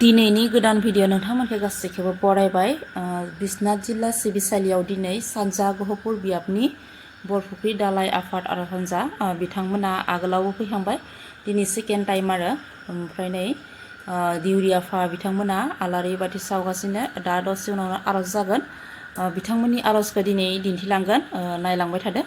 दिनैनि गोदान भिडिअ नोंथांमोनखौ गासैखौबो बरायबाय। बिश्वनाथ जिल्ला सिबिसालियाव दिनै सानजा गहपुर बियाबनि बरफुख्रि दालाय आफाद आरो हानजा बिथांमोना आगोलावबो फैखांबाय। दिनै सेकेन्ड टाइम आरो ओमफ्राय नै दिउरि आफा बिथांमोना आलारि बाथि सावगासिनो। दा दसे उनावनो आरज जागोन। बिथांमोननि आरजखौ दिनै दिन्थिलांगोन, नायलांबाय थादो।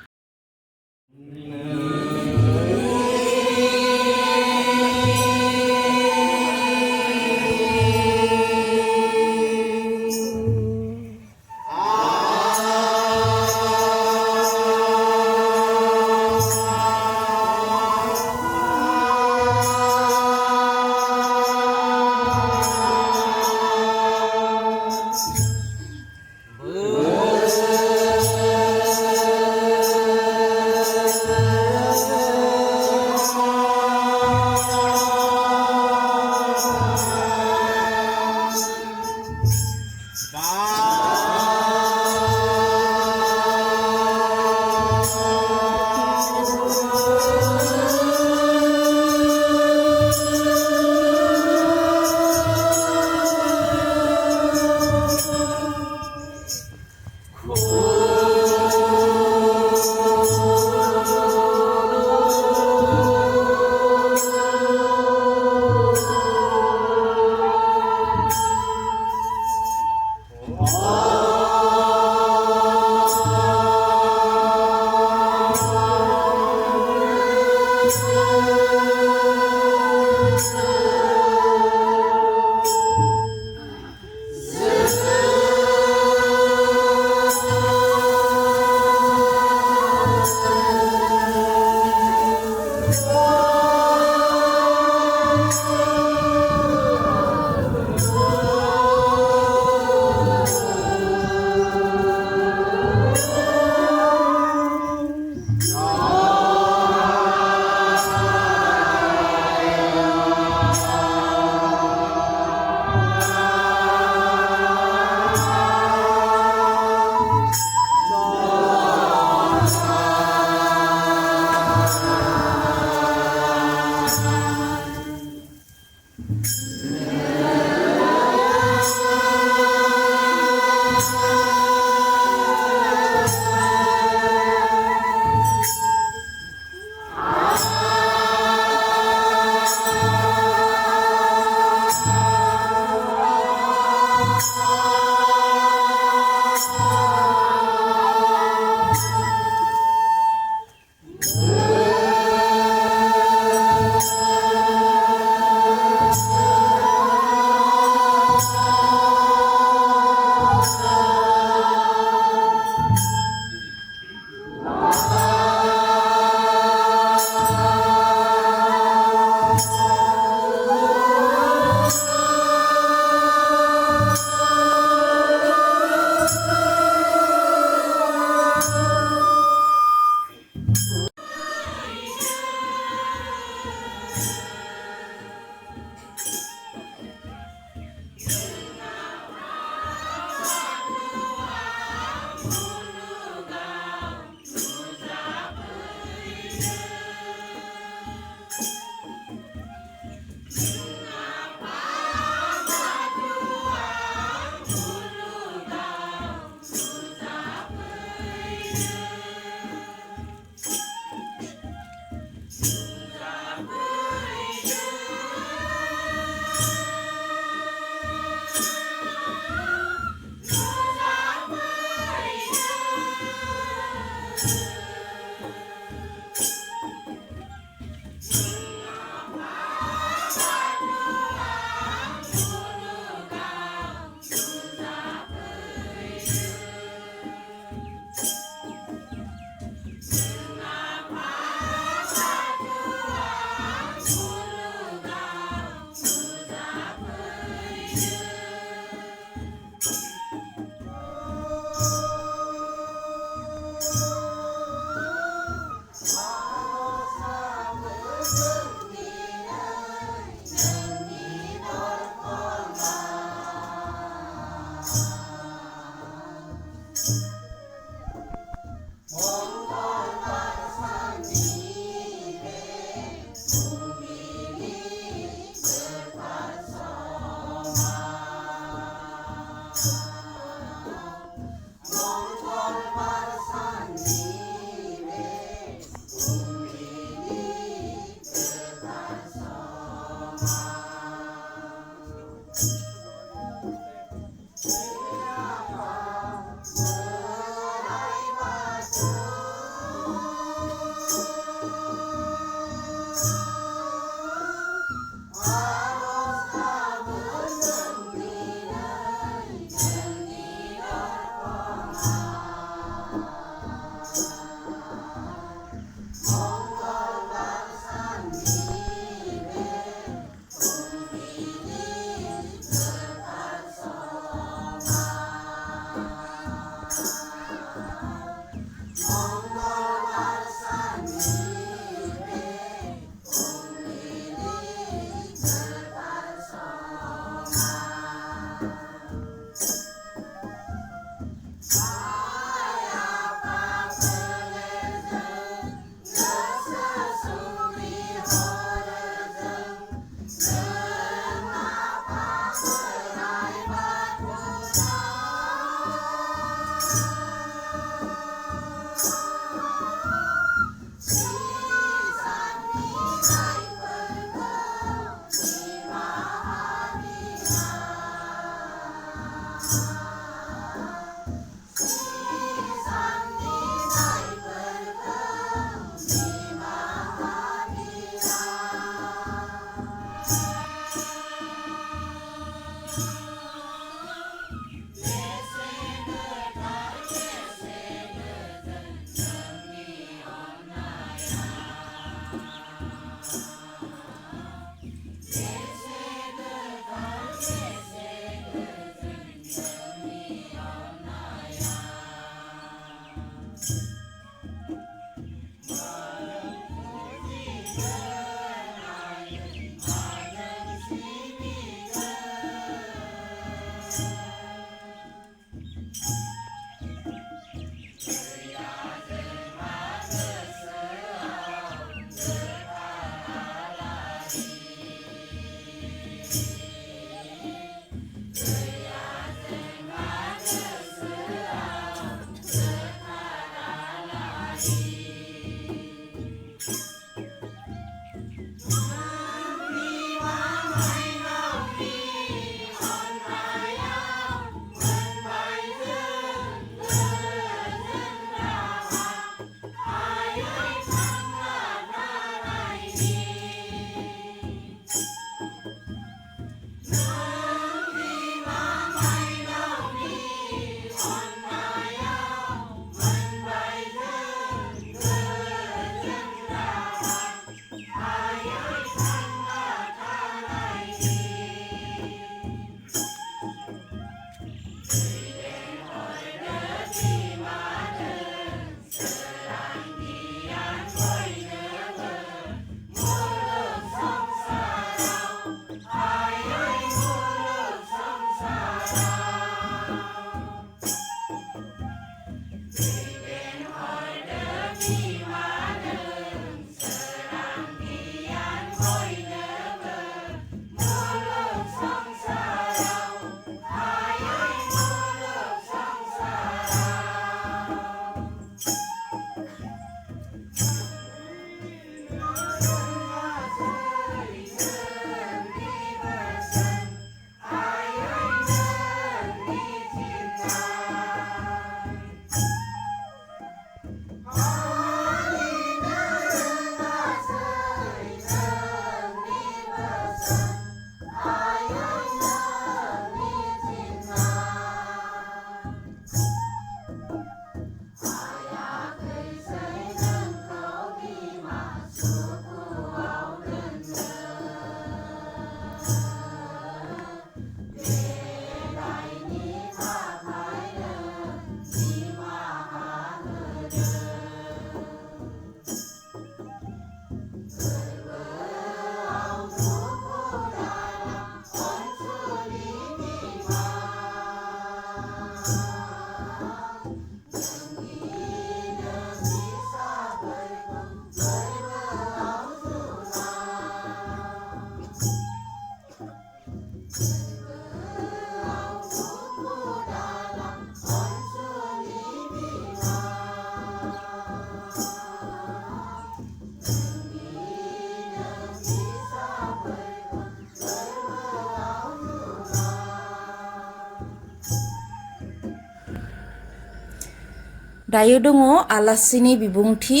दायो दङ आलासिनि बिबुंथि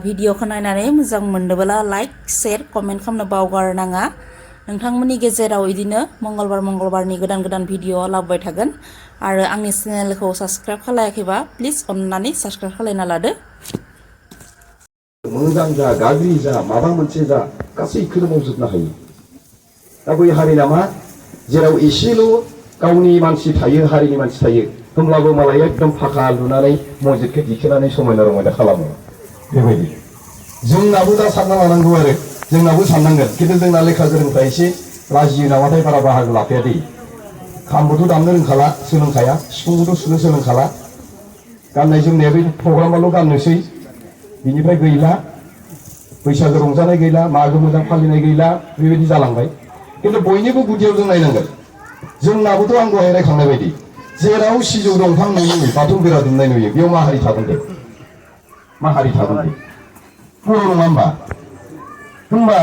भिडिअखौ नायनानै मोजां मोनदोंब्ला लाइक शेयार कमेन्ट खालामनो बावगारनाङा नोंथांमोननि गेजेराव इदिनो मंगलबारनि गोदान भिडिअ लाबोबाय थागोन आरो आंनि चेनेलखौ साबस्क्राइब खालायाखैबा प्लिज अन्नानै साबस्क्राइब खालायना लादो मोजां जा गाज्रि जा माबा मोनसे जा गासैखौनो मावजोबनो हायो दा बै हारिना मा जेराव एसेल' गावनि मानसि थायो हारिनि मानसि थायो होमब्लाबो मालाय एकदम फाखा लुनानै मस्जिदखौ दिखोनानै समायना रमायना खालामो बेबायदि जोंनाबो दा सानना लानांगौ आरो जोंनाबो साननांगोन खिन्थु जोंना लेखा गोरोंफ्रा एसे लाजियो नामाथाय बारा बाहागो लाफाया दै खामबोथ' दामनो रोंखाला सोलोंखाया सिफुंबोथ' सुनो सोलोंखाला गाननाय जोमनाया बे प्रग्रामाल' गाननोसै बिनिफ्राय गैला बैसागो रंजानाय गैला मागो मोजां फालिनाय गैला बेबायदि जालांबाय खिन्थु बयनिबो गुदियाव जों नायनांगोन जोंनाबोथ' आं दहाय रायखांनाय बायदि जेराव सिजौ दंफां नुयो बाथौ बेरा दुमनाय नुयो बेयाव मा हारि थागोन दे मा हारि थागोन दे बर' नङा होमबा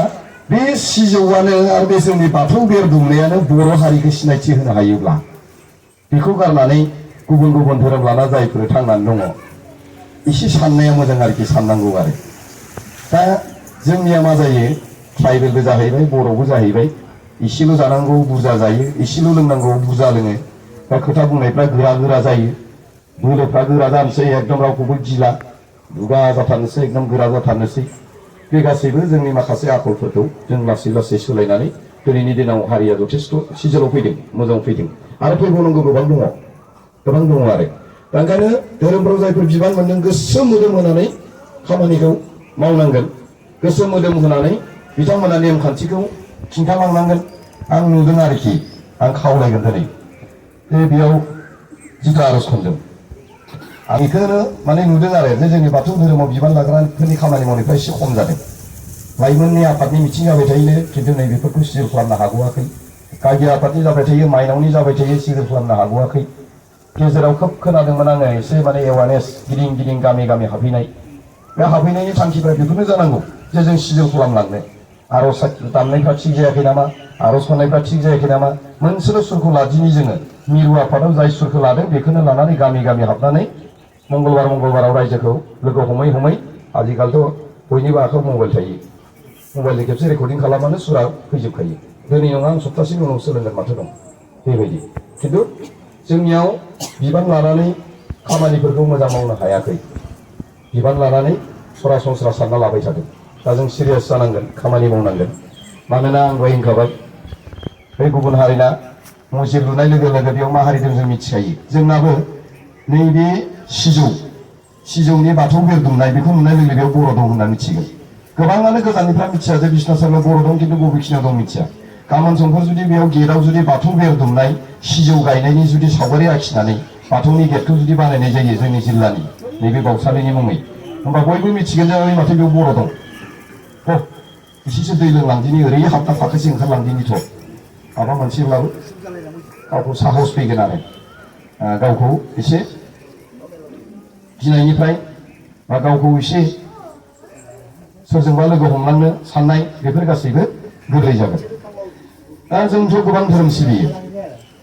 बे सिजौआनो आरो बे जोंनि बाथौ बेर दुमनायानो बर' हारिखौ सिनायथि होनो हायोब्ला बेखौ गारनानै गुबुन धोरोम लाना जायफोर थांनानै दङ एसे साननाया मोजां आरोखि साननांगौ आरो दा जोंनिया मा जायो ट्राइबेलबो जाहैबाय बर'बो जाहैबाय एसेल' जानांगौ बुरजा जायो एसेल' लोंनांगौ बुरजा लोङो दा खोथा बुंनायफ्रा गोरा जायो बोलोफ्रा गोरा जानोसै एकदम रावखौबो गिला दुगा जाथारनोसै एकदम गोरा जाथारनोसै बे गासैबो जोंनि माखासे आखलफोरखौ जों लासै सोलायनानै दिनैनि दिनाव हारिया जथेस्थ' सिजोलाव फैदों मोजां फैदों आरो फैबावनांगौ गोबां दङ आरो दा ओंखायनो धोरोमफ्राव जायफोर बिबान मोनदों गोसो मोदोम होनानै खामानिखौ मावनांगोन गोसो मोदोम होनानै बिथांमोना नेमखान्थिखौ खिन्थालांनांगोन आं नुदों आरोखि आं खावलायगोन दिनै बेयाव जिथु आर'ज खनदों आं बेखौनो माने नुदों आरो जे जोंनि बाथौ धोरोमाव बिबान लाग्राफोरनि खामानि मावनायफ्रा एसे खम जादों लाइमोननि आफादनि मिथिं जाबाय थायोनो खिन्थु नै बेफोरखौ सिजोल खालामनो हागौआखै गागि आफादनि जाबाय थायो माइनावनि जाबाय थायो सिजोल खालामनो हागौआखै गेजेराव खोब खोनादोंमोन आङो एसे माने एवारनेस गिदिं गामि हाबहैनाय बे हाबहैनायनि थांखिफ्रा बेखौनो जानांगौ जे जों सिजोल खालामलांनो आर'ज दामनायफ्रा थिग जायाखै नामा आर'ज खननायफ्रा थिग जायाखै नामा मोनसेल' सुरखौ लादिनि जोङो मिरु आफादाव जाय सुरखौ लादों बेखौनो लानानै गामि हाबनानै मंगलबाराव रायजोखौ लोगो हमै आजिखालिथ' बयनिबो आखायाव मबाइल थायो मबाइलनि खेबसे रेकर्डिं खालामबानो सुरा फैजोबखायो दिनै नङा आं सप्तासेनि उनाव सोलोंगोन माथो दं बेबायदि खिन्थु जोंनियाव बिबान लानानै खामानिफोरखौ मोजां मावनो हायाखै बिबान लानानै सरासनस्रा सानना लाबाय थादों दा जों सिरियास जानांगोन खामानि मावनांगोन मानोना आं दहाय होनखाबाय बे गुबुन हारिना मस्जिद लुनाय लोगो बेयाव मा हारि दं जों मिथिखायो जोंनाबो नैबे सिजौनि बाथौ बेर दुमनाय बेखौ नुनाय लोगो बेयाव बर' दं होनना मिथिगोन गोबाङानो गोजाननिफ्राय मिथिया जे बिश्वनाथ सारानाव बर' दं खिन्थु बबेखिनियाव दं मिथिया गाबोन समफोर जुदि बेयाव गेटआव जुदि बाथौ बेर दुमनाय सिजौ गायनायनि जुदि सावगारि आखिनानै बाथौनि गेटखौ जुदि बानायनाय जायो जोंनि जिल्लानि नैबे बावसालिनि मुङै होमबा बयबो मिथिगोन जे माथो बेयाव बर' दं एसेसो दै लोंलांदिनि ओरै हाबना फाखोसे ओंखारलांदिनिथ' माबा मोनसेब्लाबो गावखौ साहस फैगोन आरो गावखौ एसे गिनायनिफ्राय बा गावखौ एसे सोरजोंबा लोगो हमलांनो साननाय बेफोर गासैबो गोरलै जागोन दा जोंथ' गोबां धोरोम सिबियो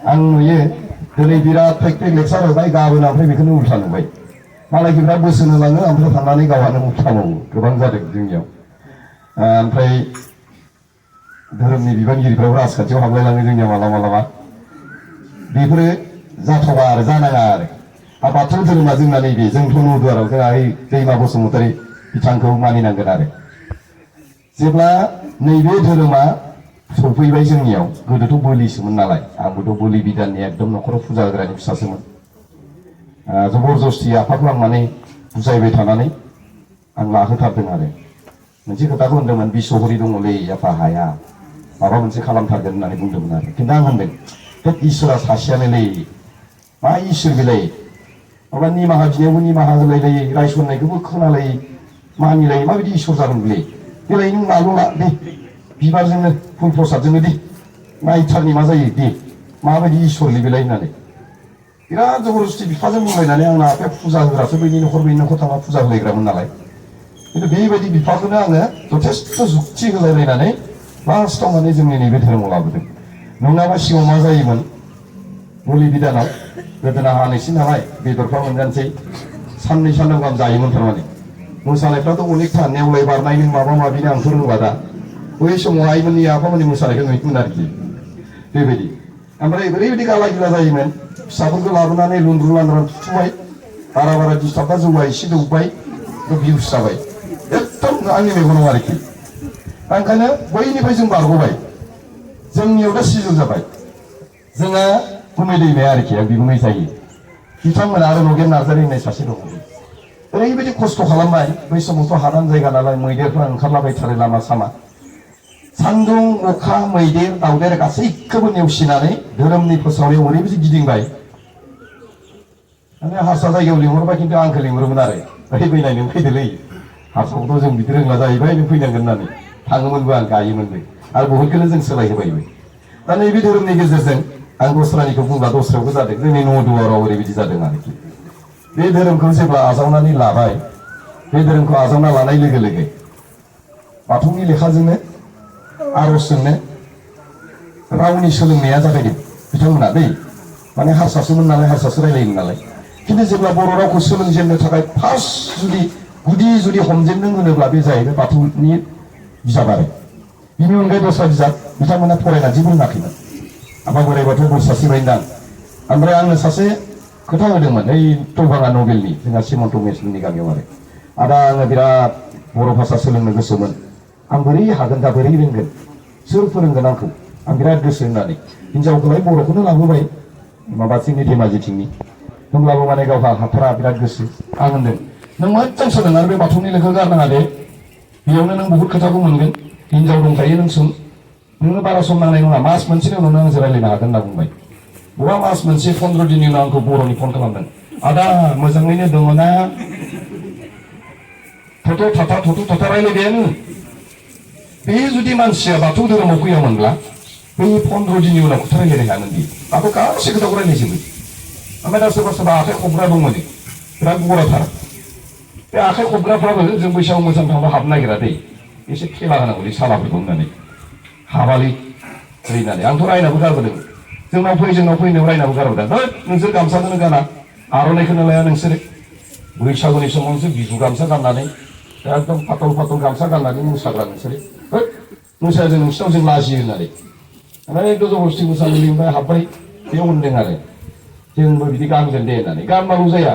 आं नुयो दिनै बिराद फेक लेक्सार होबाय गाबोन ओमफ्राय बेखौनो उल्था नुबाय मालायखौ बोसोन होलाङो ओमफ्राय थांनानै गावहानो उल्था मावो गोबां जादों जोंनियाव ओमफ्राय धोरोमनि बिबानगिरिफ्राबो राजखान्थियाव हाबलायलाङो जोंनिया मालाबा बेफोरो जाथावा आरो जानाङा आरो बाथौ धोरोमा जोंना नैबे जोंथ' नदुवाराव जोंहा दैमा बसुमतारी बिथांखौ मानिनांगोन आरो जेब्ला नैबे धोरोमा सफैबाय जोंनियाव गोदोथ' बोलिसोमोन नालाय आंबोथ' बोलि बिदाननि एकदम न'खराव फुजा होग्रानि फिसासोमोन जबरदस्ति आफाखौ आं माने बुजायबाय थानानै आं लाहोथारदों आरो मोनसे खोथाखौ होनदोंमोन बिसहरि दङलै आफा हाया माबा मोनसे खालामथारगोन होननानै बुंदोंमोन आरो खिन्थु आं होनदों बे इसोरा सासेयानोलै मा इसोर बेलाय माबा निमाहा बिनायावबो निमाहा होलायलायै रायसननायखौबो खोनालायै मानिलायै माबायदि इसोर जागोन बेलाय नों माल' ला दे बिबारजोंनो फुल प्रसादजोंनो दे नायथारनि मा जायो दे माबायदि इसोरलै बेलाय होननानै बिराद जबरदस्ति बिफाजों बुंलायनानै आंना आफाया फुजा होग्रासो बैनि न'खर थांना फुजा होलायग्रामोन नालाय खिन्थु बेबायदि बिफाखौनो आङो जथेस्थ' जुक्ति होलायलायनानै लास्टआव माने जोंनि नैबे धोरोमाव लाबोदों नङाबा सिगाङाव मा जायोमोन बोलि बिदानाव गोदोना हानोसै नालाय बेदरफ्रा मोनजानोसै साननै सानथाम गाहाम जायोमोन थारमाने मोसानायफ्राथ' अनेकथा नेवलाय बारनाय नों माबा माबिनि आंथ' रोंला दा बै समाव आइमोननि आफामोननि मोसानायखौ नुयोमोन आरोखि बेबायदि ओमफ्राय ओरैबायदि गाला गिला जायोमोन फिसाफोरखौ लाबोनानै लुन्द्रु लान्द्रान थुथुबाय बारा बारा डिस्टार्बा जौआ एसे दौबाय भिउस जाबाय एकदम आंनि मेगनाव आरोखि ओंखायनो बैनिफ्राय जों बारग'बाय जोंनियाव दा सिजौ जाबाय जोंहा गुमै दैमाया आरोखि बिगुमै जायो बिथांमोना आरो नगेन नार्जारि होननाय सासे दङ ओरैबायदि खस्थ' खालामबाय बै समावथ' हादान जायगा नालाय मैदेरफ्रा ओंखारलाबायथारो लामा सामा सान्दुं अखा मैदेर दावदेर गासैखौबो नेवसिनानै धोरोमनि फोसावनायाव ओरैबायदि गिदिंबाय माने हारसा जायगायाव लिंहरबाय खिन्थु आंखौ लिंहरोमोन आरो ओइ फैनाय नों फैदोलै हारसाखौथ' जों बिदि रोंला जाहैबाय नों फैनांगोन होननानै थाङोमोनबो आं गायोमोनबो आरो बहुदखौनो जों सोलायहोबायबो दा नैबे धोरोमनि गेजेरजों आं दस्रानिखौ बुंब्ला दस्रायावबो जादों जोंनि न'दुवाराव ओरैबायदि जादों आरोखि बे धोरोमखौ जेब्ला आजावनानै लाबाय बे धोरोमखौ आजावना लानाय लोगो लोगो बाथौनि लेखाजोंनो आर'जजोंनो रावनि सोलोंनाया जागायदों बिथांमोना दै माने हारसासोमोन नालाय हारसासो रायलायोमोन नालाय खिन्थु जेब्ला बर' रावखौ सोलोंजेननो थाखाय फार्स्ट जुदि हमजेनदों होनोब्ला बे जाहैबाय बाथौनि बिजाब आरो बिनि अनगायै दस्रा बिजाब बिथांमोना फरायना जेबो रोङाखैमोन आफा बोराइ बाथौ बोर सारस्रिबायदां ओमफ्राय आंनो सासे खोथा होदोंमोन ओइ टलभाङा नभेलनि जोंहा सिमन्त मेसननि गामियाव आरो आदा आङो बिराद बर' भाषा सोलोंनो गोसोमोन आं बोरै हागोन दा बोरै रोंगोन सोर फोरोंगोन आंखौ आं बिराद गोसो होननानै हिनजावखौलाय बर'खौनो लाबोबाय माबाथिंनि धेमाजिथिंनि होमब्लाबो माने गावहा हाथारा बिराद गोसो आं होनदों नों मोजां सोलोंनानै बे बाथौनि लेखा गारनाङा दे बेयावनो नों बहुद खोथाखौ मोनगोन हिनजाव दंखायो नों सों नोंनो बारा सम नांनाय नङा मास मोनसेनि उनावनो आंजों रायज्लायनो हागोन होनना बुंबाय बबेबा मास मोनसे 15 दिननि उनाव आंखौ बर'नि फन खालामदों आदा मोजाङैनो दङ ना थथ' थाथा रायज्लायबायानो बे जुदि मानसिया बाथौ धोरोमाव फैयामोनब्ला बै 15 दिननि उनाव खोथा रायज्लायनो हायामोन बे बाथौ गासै खोथाखौ रायज्लायजोबो ओमफ्राय दा सोरबा सोरबा आखाइ खबग्रा दंमोन बिराद गराथार बे आखाइ खबग्राफ्राबो जों बैसागु मोसानो थांबा हाबनो नागिरा दै एसे खेला होनांगौलै सालाफोरखौ होननानै हाबालै होननानै आंथ' रायनाबो गारबोदों जोंनाव फैनायाव रायनाबो गारबोदों होद नोंसोर गामसाखौनो गाना आर'नाइखौनो लाया नोंसोर बैसागुनि समाव नोंसोर बिहु गामसा गाननानै एकदम फाथल गामसा गाननानै मोसाग्रा नोंसोर होद मोसाया जों नोंसिनाव जों लाजियो होननानै ओमफ्राय जबरदस्ति मोसानो लिंबाय हाबबाय बे होनदों आरो जोंबो बिदि गानगोन दे होननानै गानबाबो जाया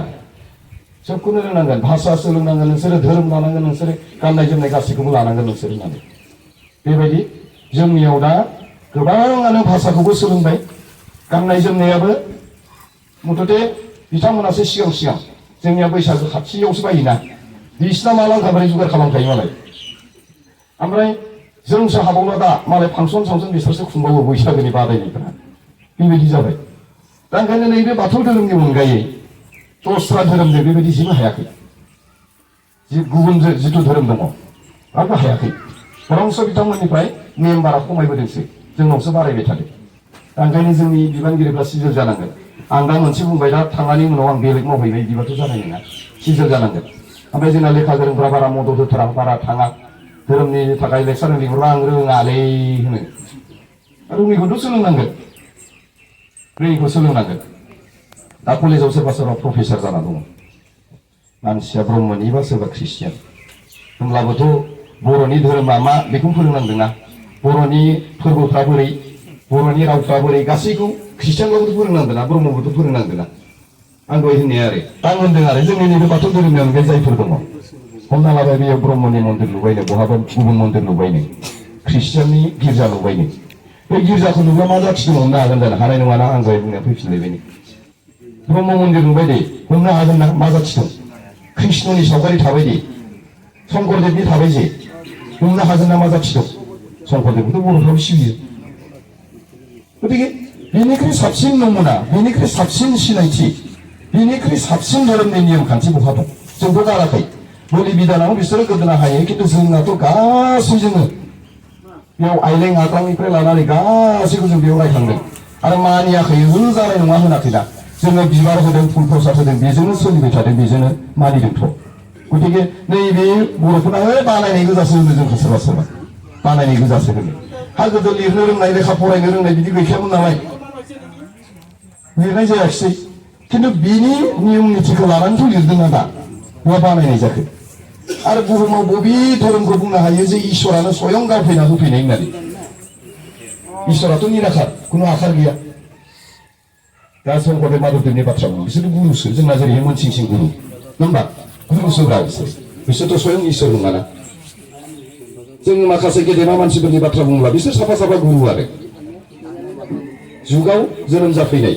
सबखौनो रोंनांगोन भाषा सोलोंनांगोन नोंसोरो धोरोम लानांगोन नोंसोरो गाननाय जोमनाय गासैखौबो लानांगोन नोंसोर होननानै बेबायदि जोंनियाव दा गोबाङानो भाषाखौबो सोलोंबाय गाननाय जोमनायाबो मथथे बिथांमोनासो सिगां जोंनिया बैसागो खाथियावसो बायोना बिसिना माला ओंखारनानै जुगार खालामखायो मालाय ओमफ्राय जोंसो हाबावला दा मालाय फांसन बिसोरसो खुंबावो बैसागोनि बादायनायफोरा बेबायदि जाबाय दा ओंखायनो नैबे बाथौ धोरोमनि अनगायै दस्रा धोरोमजों बेबायदि जेबो हायाखै गुबुन जिथु धोरोम दङ रावबो हायाखै बरंस बिथांमोननिफ्राय मेम्बारा खमायबोदोंसो जोंनावसो बारायबाय थादों दा ओंखायनो जोंनि बिबानगिरिफ्रा सिजोर जानांगोन आं दा मोनसे बुंबाय दा थांनायनि उनाव आं बेलेग मावहैबाय बिदिबाथ' जानाय नङा सिजोर जानांगोन ओमफ्राय जोंना लेखा गोरोंफ्रा बारा मदद होथारा बारा थाङा धोरोमनि थाखाय लेक्सार लिंहरबा आं रोङालै होनो रोङैखौथ' सोलोंनांगोन रोङैखौ सोलोंनांगोन दा कलेजाव सोरबा प्रफेसार जाना दङ मानसिया ब्रह्मनि बा सोरबा ख्रिस्टियान होमब्लाबोथ' बर'नि धोरोमा मा बेखौ फोरोंनांदोंना बर'नि फोरबोफ्रा बोरै बर'नि रावफ्रा बोरै गासैखौ ख्रिस्टियानबाबोथ' फोरोंनांदोंना ब्रह्मबोथ' फोरोंनांदोंना आं दहाय होननाया आरो आं होनदों आरो जोंनि नैबे बाथौ धोरोमनि अनगायै जायफोर दङ हमना लाबाय बेयाव ब्रह्मनि मन्दिर लुबायनो बहाबा गुबुन मन्दिर लुबायनो ख्रिस्टियाननि गिर्जा लुबायनो बे गिर्जाखौ नुब्ला मा जाथि दङ हमनो हागोन जानो हानाय नङाना आं दहाय बुंनाया फैफिनलायबाय ब्रह्म मन्दिर लुबाय दे हमनो हागोन ना मा जाथि दं कृष्णनि सावगारि थाबाय दे शंकरदेबनि थाबाय जे हमनो हागोन ना मा जाथि दं शंकरदेबखौथ' बर'फ्राबो सिबियो गतिके बेनिख्रुइ साबसिन नमुना बेनिख्रुइ साबसिन सिनायथि बेनिख्रुइ साबसिन धोरोमनि नियम खान्थि बहा दं जोंथ' गाराखै बोलि बिधानाव बिसोरो गोदोना हायो खिन्थु जोंनाथ' गासै जोङो बेयाव आइलें आग्रांनिफ्राय लानानै गासैखौ जों बेयाव रायखांदों आरो मानियाखै जानाय नङा होनाखै दा जोङो बिबार होदों फुल प्रसाद होदों बेजोंनो सोलिबाय थादों बेजोंनो मानिदोंथ' गतिके नैबे बर'फोरना बानायनाय गोजासो होनो जोंखौ सोरबा बानायनाय गोजासो होनो हा गोदो लिरनो रोंनाय लेखा फरायनो रोंनाय बिदि गैखायामोन नालाय लिरनाय जायाखिसै खिन्थु बिनि नियम निथिखौ लानानैथ' लिरदोंना दा बहा बानायनाय जाखो आरो बुहुमाव बबे धोरोमखौ बुंनो हायो जे इसोरानो स्वयं गारफैना होफैनाय होननानै इसोराथ' निराखार खुनु आखार गैया दा शंकरदेव माधबदेवनि बाथ्रा बुङो बिसोर गुरुसो जोंना जेरैहाय मोनसिं सिं गुरु नङा होमबा गुरुसोब्रा बिसोरथ' स्वयं इसोर नङाना जों माखासे गेदेमा मानसिफोरनि बाथ्रा बुङोब्ला बिसोर साफा साफा गुरु आरो जुगाव जोनोम जाफैनाय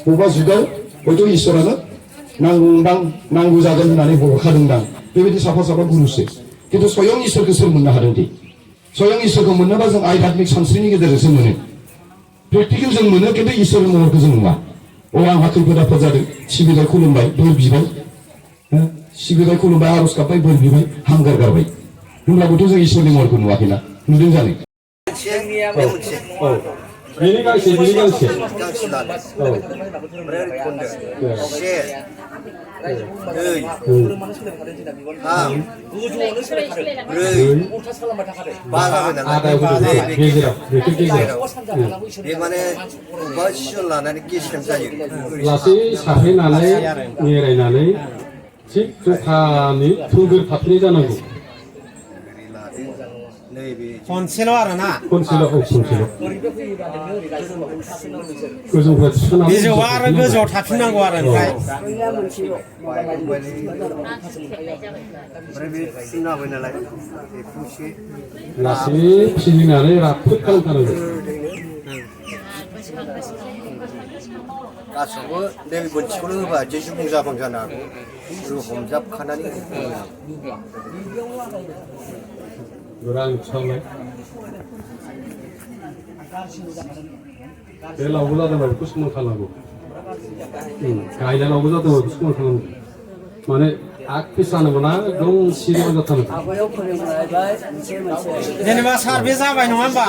बबेबा जुगाव हयथ' इसोरानो नांगौ जागोन होननानै हरखादोंदां बेबायदि साफा साफा गुरुसो खिन्थु स्वयं इसोरखौ सोर मोननो हादों दे स्वयं इसोरखौ मोननोबा जों आध्यात्मिक सानस्रिनि गेजेरजोंसो मोनो प्रेक्टिकेल जों मोनो खिन्थु इसोरनि महरखौ जों नुवा आंहा खैफोद आफोद जादों सिबिबाय खुलुमबाय बोर बिबाय सिबिबाय खुलुमबाय आर'ज गाबबाय बोर बिबाय हांगार गारबाय होमब्लाबोथ' जों इसोरनि महरखौ नुवाखैना नुदों जानो बेनि गांसे बेनि गांसे लासै साफैनानै मेरायनानै थिग जखानि थोंगोर थाफिननाय जानांगौ खनसेल' आरोना खनसेल' खनसेल' गोजौनिफ्राय थिखांनानै बिजौआ आरो गोजौआव थाफिननांगौ आरो ओमफ्राय लासै फिदिंनानै राफोद खालामथारनांगौ गासैबो नैबे मोनसेखौनो होबा एसे सुबुं जाबां जानो हागौ हमजाबखानानै रां थिखांनाय बे लावबो जादोंबा बेखौ समान खालामनांगौ गायनाय लावबो जादोंबा बेखौ समान खालामनांगौ माने आग पिस जानो मोना एकदम सिरियाव जाथारनांगौ जेनेबा सार बे जाबाय नङा होमबा